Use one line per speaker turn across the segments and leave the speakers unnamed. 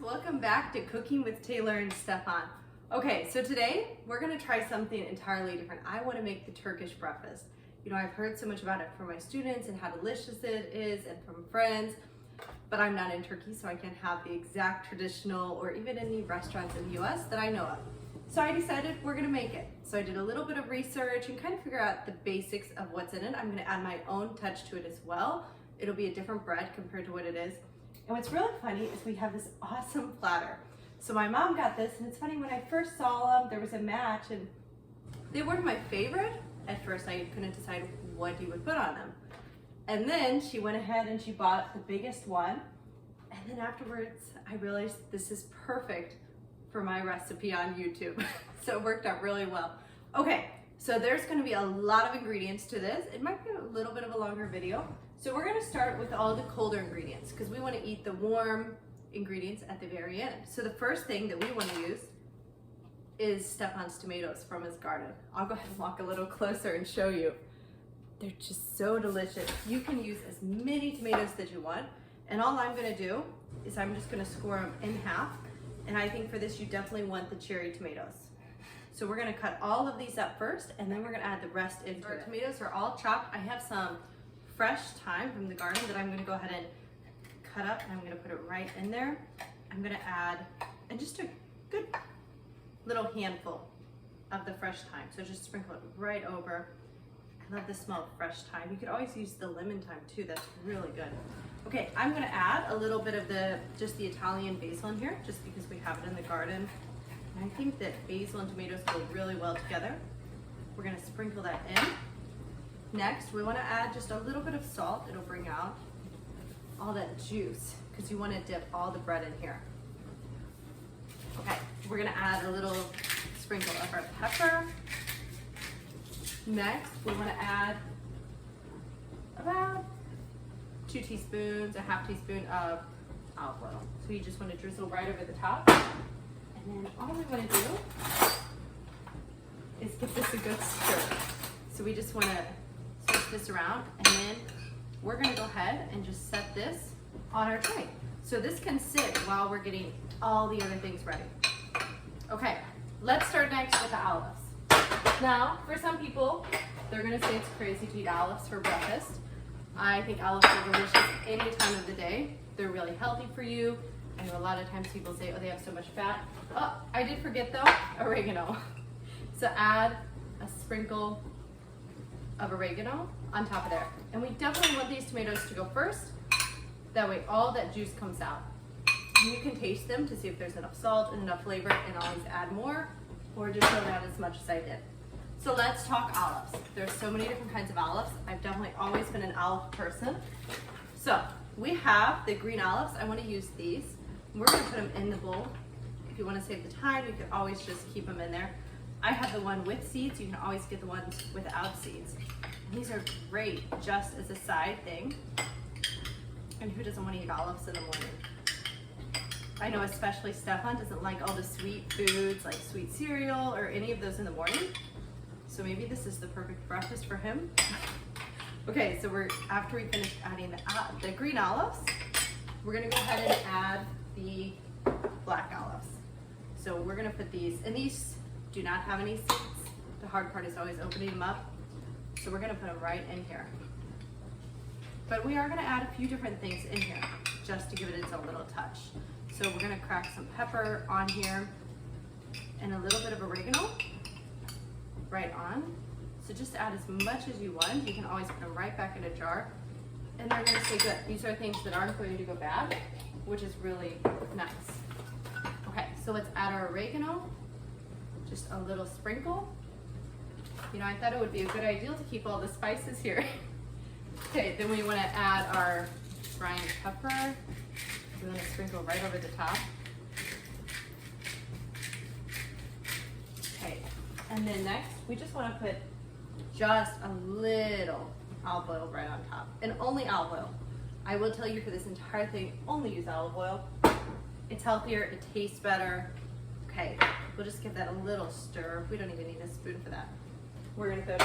welcome back to Cooking with Taylor and Stefan. Okay, so today we're gonna try something entirely different. I wanna make the Turkish breakfast. You know, I've heard so much about it from my students and how delicious it is and from friends, but I'm not in Turkey, so I can't have the exact traditional or even any restaurants in the US that I know of. So I decided we're gonna make it. So I did a little bit of research and kind of figure out the basics of what's in it. I'm gonna add my own touch to it as well. It'll be a different bread compared to what it is. And what's really funny is we have this awesome platter. So my mom got this, and it's funny, when I first saw them, there was a match, and they weren't my favorite. At first, I couldn't decide what you would put on them. And then she went ahead and she bought the biggest one. And then afterwards, I realized this is perfect for my recipe on YouTube. So it worked out really well. Okay, so there's gonna be a lot of ingredients to this. It might be a little bit of a longer video. So we're gonna start with all the colder ingredients because we wanna eat the warm ingredients at the very end. So the first thing that we wanna use is Stefan's tomatoes from his garden. I'll go ahead and walk a little closer and show you. They're just so delicious. You can use as many tomatoes that you want. And all I'm gonna do is I'm just gonna score them in half. And I think for this, you definitely want the cherry tomatoes. So we're gonna cut all of these up first, and then we're gonna add the rest into it. Our tomatoes are all chopped. I have some fresh thyme from the garden that I'm gonna go ahead and cut up, and I'm gonna put it right in there. I'm gonna add just a good little handful of the fresh thyme. So just sprinkle it right over. I love the smell of fresh thyme. You could always use the lemon thyme too, that's really good. Okay, I'm gonna add a little bit of just the Italian basil in here, just because we have it in the garden. And I think that basil and tomatoes go really well together. We're gonna sprinkle that in. Next, we wanna add just a little bit of salt. It'll bring out all that juice, because you wanna dip all the bread in here. Okay, we're gonna add a little sprinkle of our pepper. Next, we wanna add about 2 teaspoons, a half teaspoon of olive oil. So you just wanna drizzle right over the top. And then all we wanna do is give this a good stir. So we just wanna switch this around, and then we're gonna go ahead and just set this on our tray. So this can sit while we're getting all the other things ready. Okay, let's start next with the olives. Now, for some people, they're gonna say it's crazy to eat olives for breakfast. I think olives are delicious any time of the day. They're really healthy for you. I know a lot of times people say, oh, they have so much fat. Oh, I did forget though, oregano. So add a sprinkle of oregano on top of there. And we definitely want these tomatoes to go first. That way all that juice comes out. And you can taste them to see if there's enough salt and enough flavor, and always add more, or just throw out as much as I did. So let's talk olives. There's so many different kinds of olives. I've definitely always been an olive person. So we have the green olives. I want to use these. We're going to put them in the bowl. If you want to save the time, you can always just keep them in there. I have the one with seeds. You can always get the ones without seeds. And these are great just as a side thing. And who doesn't want to eat olives in the morning? I know especially Stefan doesn't like all the sweet foods like sweet cereal or any of those in the morning. So maybe this is the perfect breakfast for him. Okay, so after we finish adding the green olives, we're gonna go ahead and add the black olives. So we're gonna put these, and these do not have any seeds. The hard part is always opening them up. So we're gonna put them right in here. But we are gonna add a few different things in here just to give it its own little touch. So we're gonna crack some pepper on here and a little bit of oregano right on. So just add as much as you want. You can always put them right back in a jar, and they're gonna stay good. These are things that aren't going to go bad, which is really nice. Okay, so let's add our oregano, just a little sprinkle. You know, I thought it would be a good idea to keep all the spices here. Okay, then we wanna add our cayenne pepper. We're gonna sprinkle right over the top. Okay, and then next, we just wanna put just a little olive oil right on top, and only olive oil. I will tell you, for this entire thing, only use olive oil. It's healthier, it tastes better. Okay, we'll just give that a little stir. We don't even need a spoon for that. We're gonna put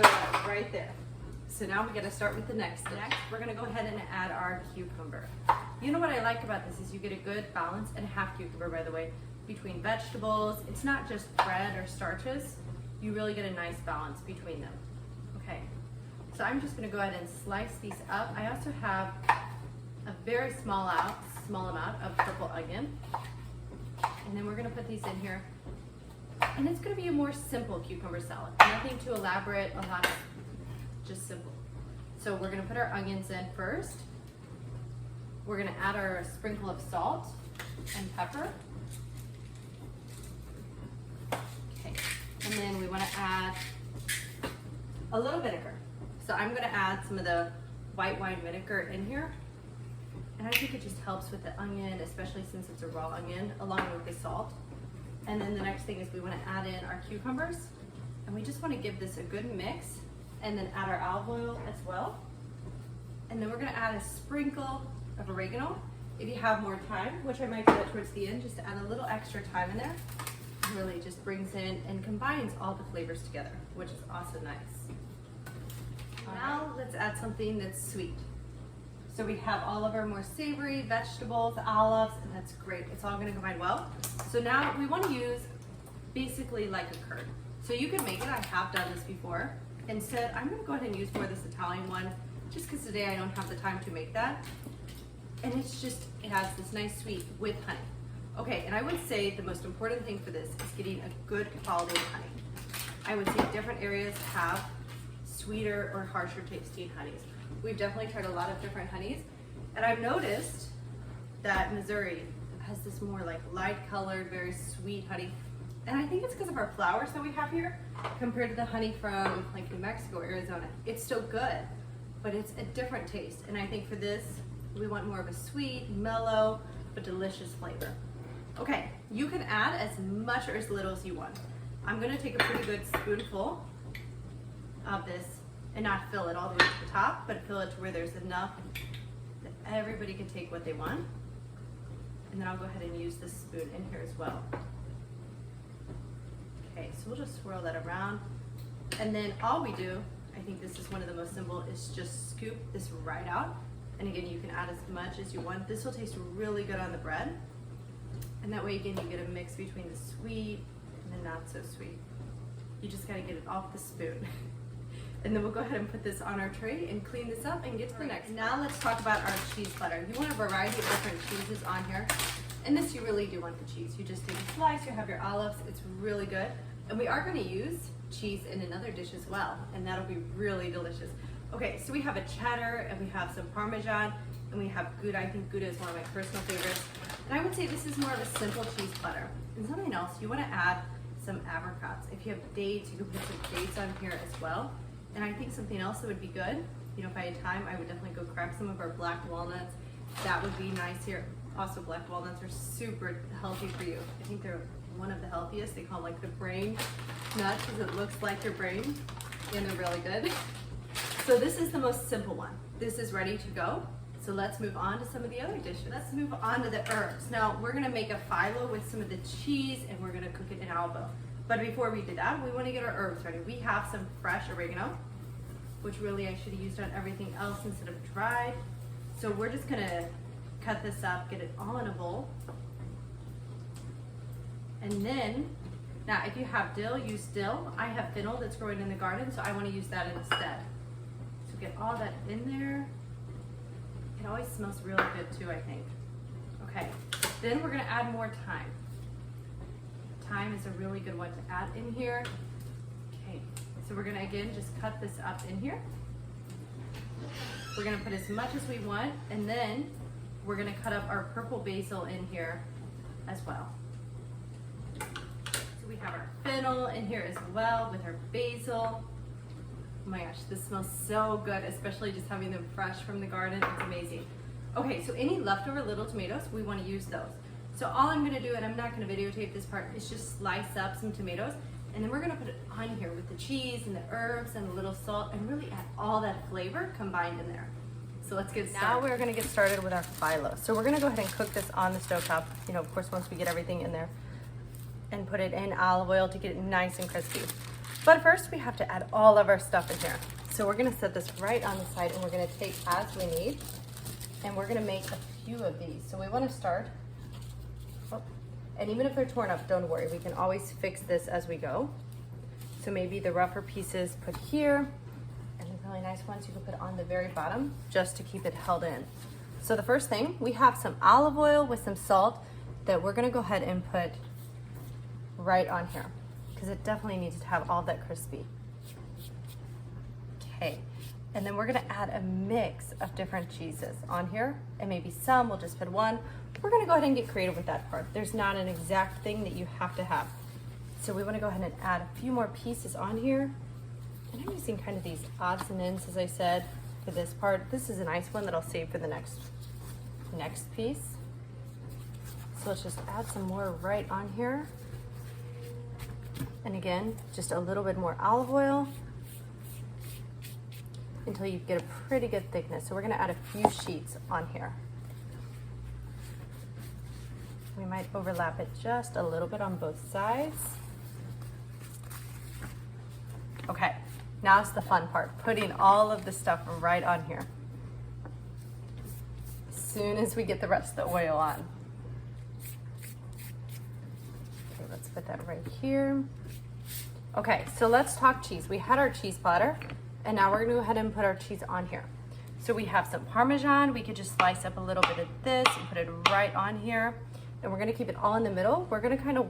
that right there. So now we gotta start with the next. Next, we're gonna go ahead and add our cucumber. You know what I like about this is you get a good balance, and a half cucumber, by the way, between vegetables. It's not just bread or starches. You really get a nice balance between them. Okay, so I'm just gonna go ahead and slice these up. I also have a very small amount of purple onion. And then we're gonna put these in here. And it's gonna be a more simple cucumber salad. Nothing too elaborate, a lot of just simple. So we're gonna put our onions in first. We're gonna add our sprinkle of salt and pepper. Okay, and then we wanna add a little vinegar. So I'm gonna add some of the white wine vinegar in here. And I think it just helps with the onion, especially since it's a raw onion, along with the salt. And then the next thing is we want to add in our cucumbers. And we just want to give this a good mix. And then add our olive oil as well. And then we're going to add a sprinkle of oregano. If you have more time, which I might do that towards the end, just to add a little extra time in there. It really just brings in and combines all the flavors together, which is also nice. Now let's add something that's sweet. So we have all of our more savory vegetables, olives, and that's great. It's all gonna combine well. So now we wanna use basically like a curd. So you can make it, I have done this before. Instead, I'm gonna go ahead and use more of this Italian one, just because today I don't have the time to make that. And it's just, it has this nice sweet with honey. Okay, and I would say the most important thing for this is getting a good quality of honey. I would say different areas have sweeter or harsher tasting honeys. We've definitely tried a lot of different honeys, and I've noticed that Missouri has this more like light colored, very sweet honey. And I think it's because of our flowers that we have here compared to the honey from like New Mexico, Arizona. It's still good, but it's a different taste. And I think for this, we want more of a sweet, mellow, but delicious flavor. Okay, you can add as much or as little as you want. I'm gonna take a pretty good spoonful of this and not fill it all the way to the top, but fill it to where there's enough that everybody can take what they want. And then I'll go ahead and use this spoon in here as well. Okay, so we'll just swirl that around. And then all we do, I think this is one of the most simple, is just scoop this right out. And again, you can add as much as you want. This will taste really good on the bread. And that way, again, you get a mix between the sweet and the not so sweet. You just gotta get it off the spoon. And then we'll go ahead and put this on our tray and clean this up and get to the next. Now let's talk about our cheese butter. You want a variety of different cheeses on here. And this, you really do want the cheese. You just take a slice, you have your olives, it's really good. And we are gonna use cheese in another dish as well, and that'll be really delicious. Okay, so we have a cheddar, and we have some Parmesan, and we have Gouda. I think Gouda is one of my personal favorites. And I would say this is more of a simple cheese butter. And something else, you wanna add some apricots. If you have dates, you can put some dates on here as well. And I think something else that would be good, you know, if I had time, I would definitely go crack some of our black walnuts. That would be nice here. Also, black walnuts are super healthy for you. I think they're one of the healthiest. They call them like the brain nut because it looks like your brain, and they're really good. So this is the most simple one. This is ready to go. So let's move on to some of the other dishes. Let's move on to the herbs. Now we're gonna make a phyllo with some of the cheese, and we're gonna cook it in albo. But before we do that, we wanna get our herbs ready. We have some fresh oregano, which really I should have used on everything else instead of dried. So we're just gonna cut this up, get it all in a bowl. And then, now if you have dill, use dill. I have fennel that's growing in the garden, so I wanna use that instead. So get all that in there. It always smells really good too, I think. Okay, then we're gonna add more thyme. Thyme is a really good one to add in here. Okay, so we're gonna again just cut this up in here. We're gonna put as much as we want, and then we're gonna cut up our purple basil in here as well. So we have our fennel in here as well with our basil. Oh my gosh, this smells so good, especially just having them fresh from the garden. It's amazing. Okay, so any leftover little tomatoes, we wanna use those. So all I'm gonna do, and I'm not gonna videotape this part, is just slice up some tomatoes, and then we're gonna put it on here with the cheese and the herbs and a little salt, and really add all that flavor combined in there. So let's get started. Now we're gonna get started with our phyllo. So we're gonna go ahead and cook this on the stovetop, you know, of course, once we get everything in there, and put it in olive oil to get it nice and crispy. But first, we have to add all of our stuff in here. So we're gonna set this right on the side, and we're gonna take as we need. and we're gonna make a few of these. So we wanna start, and even if they're torn up, don't worry, we can always fix this as we go. So maybe the rougher pieces put here, and the really nice ones you can put on the very bottom, just to keep it held in. So the first thing, we have some olive oil with some salt that we're gonna go ahead and put right on here, because it definitely needs to have all that crispy. Okay, and then we're gonna add a mix of different cheeses on here, and maybe some, we'll just put one. We're gonna go ahead and get creative with that part. There's not an exact thing that you have to have. So we wanna go ahead and add a few more pieces on here. And I'm using kind of these odds and ends, as I said, for this part. This is a nice one that I'll save for the next piece. So let's just add some more right on here. And again, just a little bit more olive oil until you get a pretty good thickness. So we're gonna add a few sheets on here. We might overlap it just a little bit on both sides. Okay, now it's the fun part, putting all of the stuff right on here. As soon as we get the rest of the oil on. Okay, let's put that right here. Okay, so let's talk cheese. We had our cheese platter, and now we're gonna go ahead and put our cheese on here. So we have some Parmesan. We could just slice up a little bit of this and put it right on here. And we're gonna keep it all in the middle. We're gonna kind of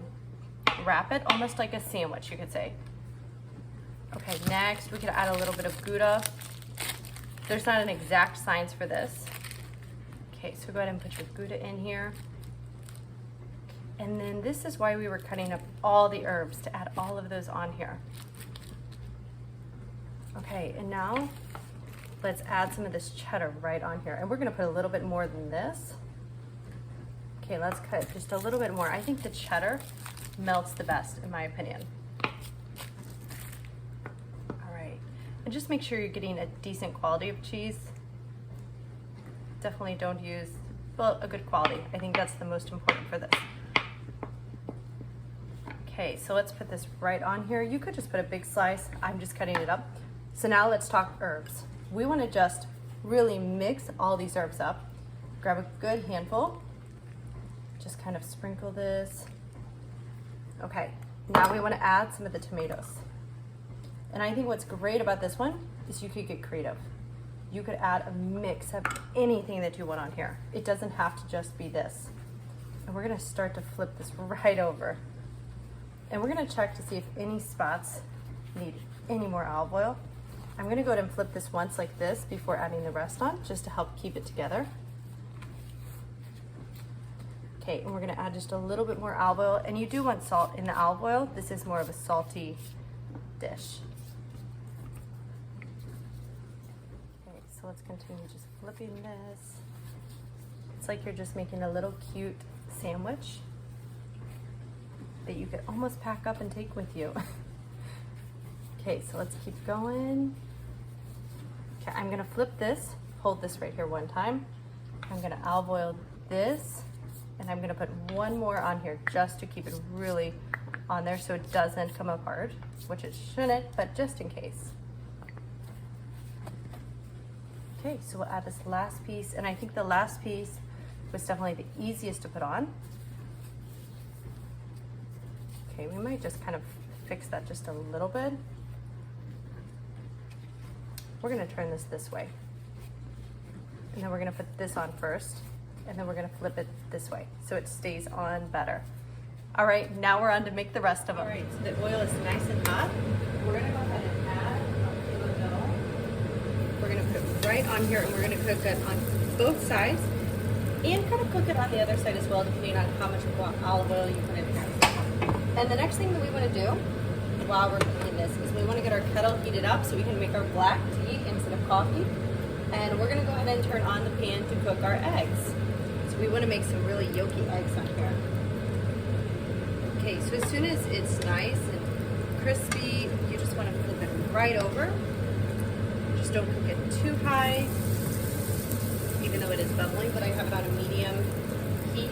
wrap it almost like a sandwich, you could say. Okay, next we could add a little bit of Gouda. There's not an exact science for this. Okay, so go ahead and put your Gouda in here. And then this is why we were cutting up all the herbs, to add all of those on here. Okay, and now let's add some of this cheddar right on here. And we're gonna put a little bit more than this. Okay, let's cut just a little bit more. I think the cheddar melts the best, in my opinion. All right, and just make sure you're getting a decent quality of cheese. Definitely don't use, well, a good quality. I think that's the most important for this. Okay, so let's put this right on here. You could just put a big slice. I'm just cutting it up. So now let's talk herbs. We want to just really mix all these herbs up. Grab a good handful. Just kind of sprinkle this. Okay, now we want to add some of the tomatoes. And I think what's great about this one is you could get creative. You could add a mix of anything that you want on here. It doesn't have to just be this. And we're gonna start to flip this right over. And we're gonna check to see if any spots need any more olive oil. I'm gonna go ahead and flip this once like this before adding the rest on, just to help keep it together. Okay, and we're gonna add just a little bit more olive oil, and you do want salt in the olive oil. This is more of a salty dish. Okay, so let's continue just flipping this. It's like you're just making a little cute sandwich that you could almost pack up and take with you. Okay, so let's keep going. Okay, I'm gonna flip this, hold this right here one time. I'm gonna olive oil this, and I'm gonna put one more on here just to keep it really on there so it doesn't come apart, which it shouldn't, but just in case. Okay, so we'll add this last piece, and I think the last piece was definitely the easiest to put on. Okay, we might just kind of fix that just a little bit. We're gonna turn this way. And then we're gonna put this on first, and then we're gonna flip it this way so it stays on better. All right, now we're on to make the rest of them. All right, so the oil is nice and hot. We're gonna go ahead and add a little dough. We're gonna put it right on here, and we're gonna cook it on both sides, and kind of cook it on the other side as well, depending on how much olive oil you put in here. And the next thing that we wanna do while we're cooking this is we wanna get our kettle heated up so we can make our black tea instead of coffee. And we're gonna go ahead and turn on the pan to cook our eggs. So we wanna make some really yolky eggs on here. Okay, so as soon as it's nice and crispy, you just wanna flip it right over. Just don't cook it too high, even though it is bubbling, but I have it on a medium heat.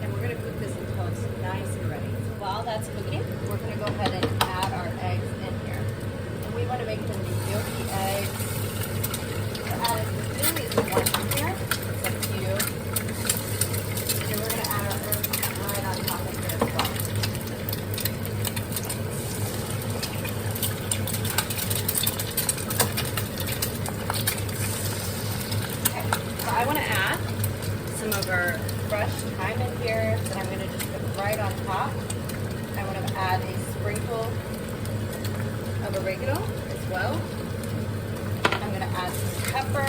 And we're gonna cook this until it's nice and ready. So while that's cooking, we're gonna go ahead and add our eggs in here. And we wanna make them yolky eggs. To add as many as you want. our fresh thyme in here that I'm gonna just put right on top. I want to add a sprinkle of oregano as well. I'm gonna add some pepper.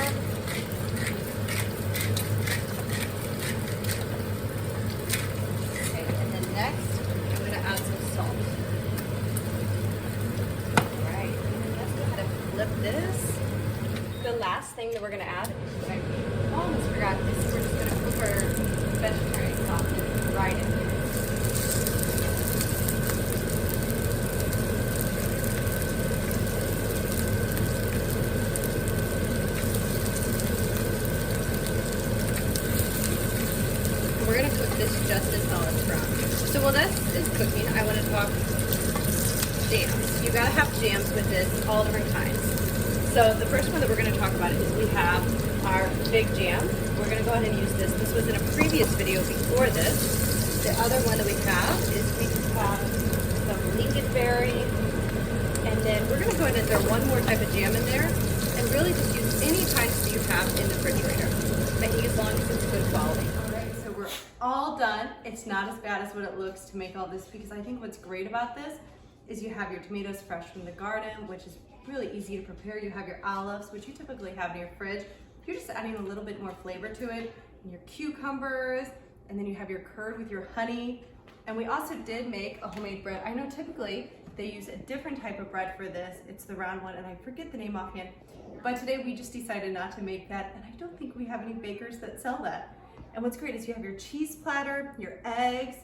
Okay, and then next, I'm gonna add some salt. All right, and then let's go ahead and flip this. The last thing that we're gonna add, what I almost forgot, is we're just gonna cook our vegetarian sausage right in here. We're gonna cook this just until it's brown. So while this is cooking, I wanna talk jams. You gotta have jams with this, all different kinds. So the first one that we're going to talk about is we have our big jam. We're going to go ahead and use this. This was in a previous video before this. The other one that we have is we have some lingonberry. And then we're going to go ahead and throw one more type of jam in there and really just use any kinds that you have in the refrigerator. I think as long as it's good quality. All right, so we're all done. It's not as bad as what it looks to make all this, because I think what's great about this is you have your tomatoes fresh from the garden, which is really easy to prepare. You have your olives, which you typically have in your fridge. You're just adding a little bit more flavor to it, and your cucumbers, and then you have your curd with your honey. And we also did make a homemade bread. I know typically they use a different type of bread for this. It's the round one, and I forget the name offhand. But today we just decided not to make that, and I don't think we have any bakers that sell that. And what's great is you have your cheese platter, your eggs,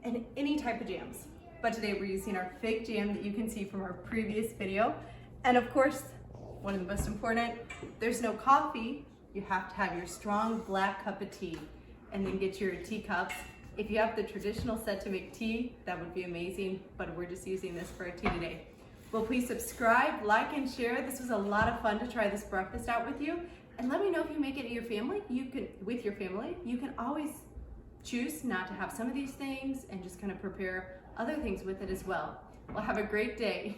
and any type of jams. But today we're using our fig jam that you can see from our previous video. And of course, one of the most important, there's no coffee. You have to have your strong black cup of tea, and then get your teacups. If you have the traditional set to make tea, that would be amazing, but we're just using this for our tea today. Well, please subscribe, like, and share. This was a lot of fun to try this breakfast out with you. And let me know if you make it with your family. You can always choose not to have some of these things and just kind of prepare other things with it as well. Well, have a great day.